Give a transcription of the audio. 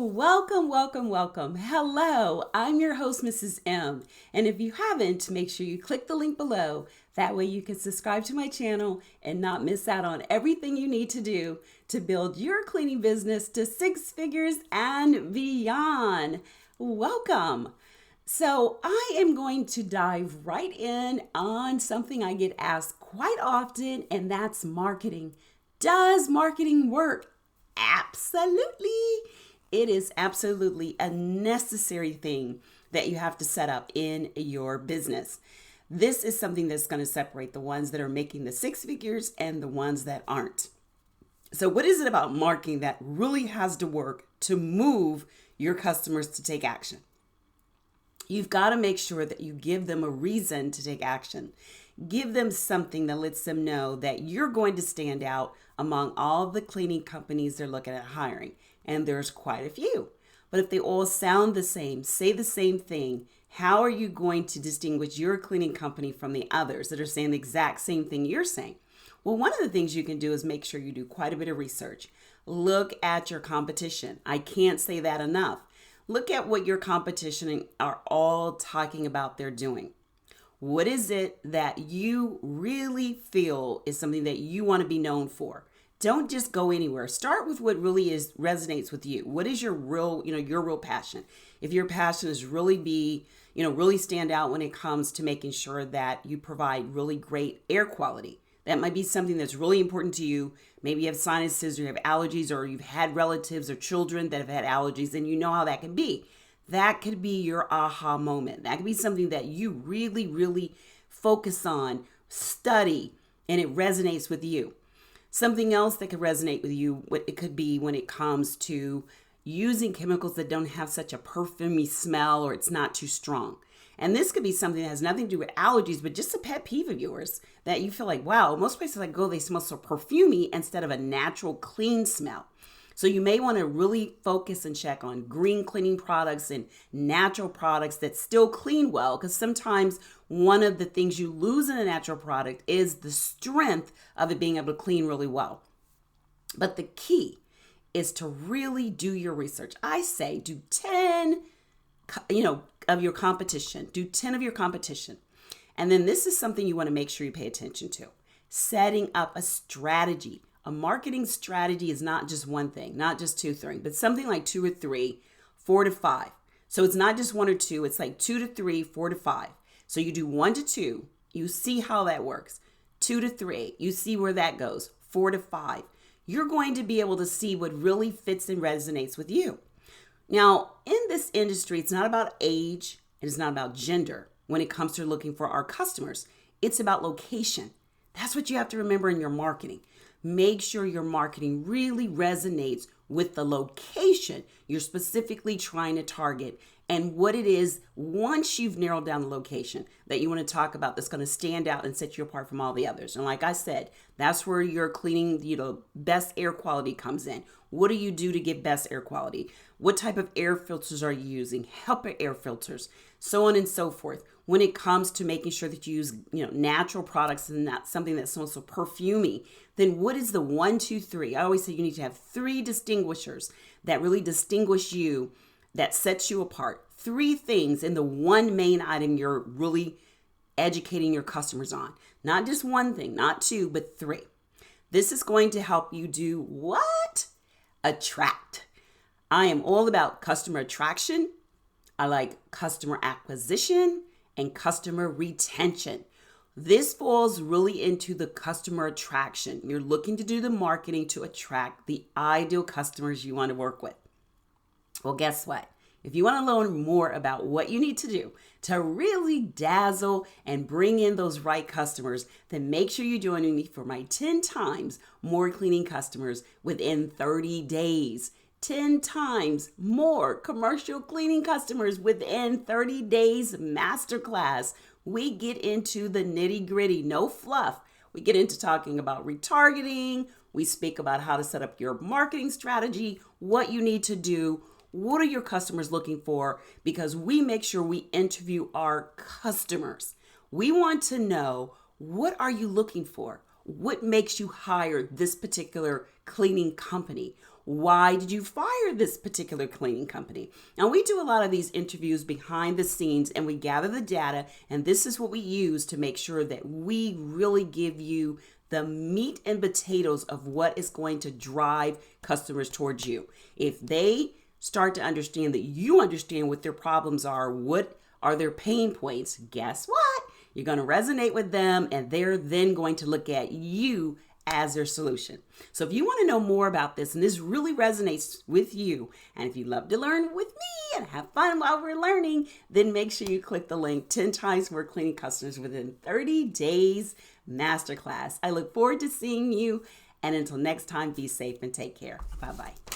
Welcome, welcome, welcome. Hello, I'm your host, Mrs. M. And if you haven't, make sure you click the link below. That way you can subscribe to my channel and not miss out on everything you need to do to build your cleaning business to six figures and beyond. Welcome. So I am going to dive right in on something I get asked quite often, and that's marketing. Does marketing work? Absolutely. It is absolutely a necessary thing that you have to set up in your business. This is something that's going to separate the ones that are making the six figures and the ones that aren't. So what is it about marketing that really has to work to move your customers to take action? You've got to make sure that you give them a reason to take action. Give them something that lets them know that you're going to stand out among all the cleaning companies they're looking at hiring. And there's quite a few. But if they all sound the same, say the same thing, how are you going to distinguish your cleaning company from the others that are saying the exact same thing you're saying? Well, one of the things you can do is make sure you do quite a bit of research. Look at your competition. I can't say that enough. Look at what your competition are all talking about they're doing. What is it that you really feel is something that you want to be known for? Don't just go anywhere. Start with what really resonates with you. What is your real passion? If your passion is really stand out when it comes to making sure that you provide really great air quality. That might be something that's really important to you. Maybe you have sinuses or you have allergies, or you've had relatives or children that have had allergies, and you know how that can be. That could be your aha moment. That could be something that you really, really focus on, study, and it resonates with you. Something else that could resonate with you, what it could be when it comes to using chemicals that don't have such a perfumey smell, or it's not too strong. And this could be something that has nothing to do with allergies, but just a pet peeve of yours that you feel like, wow, most places I go, they smell so perfumey instead of a natural clean smell. So you may want to really focus and check on green cleaning products and natural products that still clean well, because sometimes one of the things you lose in a natural product is the strength of it being able to clean really well. But the key is to really do your research. I say do 10, of your competition. Do 10 of your competition. And then this is something you want to make sure you pay attention to. Setting up a strategy. A marketing strategy is not just one thing, not just two things, but something like 2 or 3, 4 to 5. So it's not just 1 or 2, it's like 2 to 3, 4 to 5. So you do 1 to 2, you see how that works. 2 to 3, you see where that goes. 4 to 5. You're going to be able to see what really fits and resonates with you. Now, in this industry, it's not about age, and it's not about gender when it comes to looking for our customers. It's about location. That's what you have to remember in your marketing. Make sure your marketing really resonates with the location you're specifically trying to target, and what it is once you've narrowed down the location that you want to talk about that's going to stand out and set you apart from all the others. And like I said, that's where your cleaning, best air quality comes in. What do you do to get best air quality? What type of air filters are you using? HEPA air filters, so on and so forth. When it comes to making sure that you use, natural products and not something that smells so perfumey, then what is the 1, 2, 3? I always say you need to have 3 distinguishers that really distinguish you, that sets you apart. 3 things in the one main item you're really educating your customers on. Not just one thing, not 2, but 3. This is going to help you do what? Attract. I am all about customer attraction. I like customer acquisition and customer retention. This falls really into the customer attraction. You're looking to do the marketing to attract the ideal customers you want to work with. Well, guess what? If you want to learn more about what you need to do to really dazzle and bring in those right customers, then make sure you're joining me for my 10 times more cleaning customers within 30 days. 10 times more commercial cleaning customers within 30 days masterclass. We get into the nitty gritty, no fluff. We get into talking about retargeting. We speak about how to set up your marketing strategy, what you need to do, what are your customers looking for, because we make sure we interview our customers. We want to know, what are you looking for? What makes you hire this particular cleaning company? Why did you fire this particular cleaning company? Now, we do a lot of these interviews behind the scenes and we gather the data, and this is what we use to make sure that we really give you the meat and potatoes of what is going to drive customers towards you. If they start to understand that you understand what their problems are, what are their pain points, guess what? You're going to resonate with them, and they're then going to look at you as their solution. So if you want to know more about this and this really resonates with you, and if you love to learn with me and have fun while we're learning, then make sure you click the link 10 times more cleaning customers within 30 days masterclass. I look forward to seeing you, and until next time, be safe and take care. Bye-bye.